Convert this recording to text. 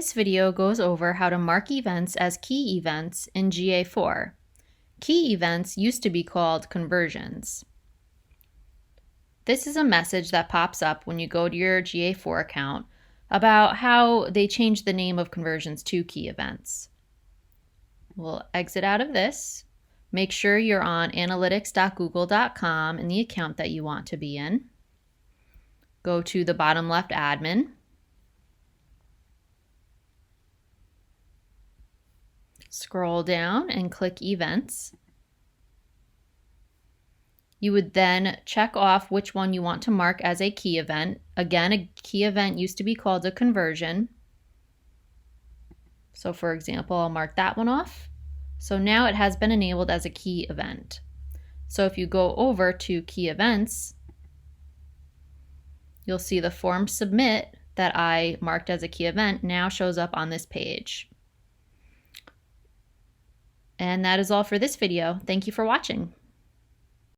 This video goes over how to mark events as key events in GA4. Key events used to be called conversions. This is a message that pops up when you go to your GA4 account about how they changed the name of conversions to key events. We'll exit out of this. Make sure you're on analytics.google.com in the account that you want to be in. Go to the bottom left admin. Scroll down and click Events. You would then check off which one you want to mark as a key event. Again, a key event used to be called a conversion. So for example, I'll mark that one off. So now it has been enabled as a key event. So if you go over to Key Events, you'll see the form Submit that I marked as a key event now shows up on this page. And that is all for this video. Thank you for watching.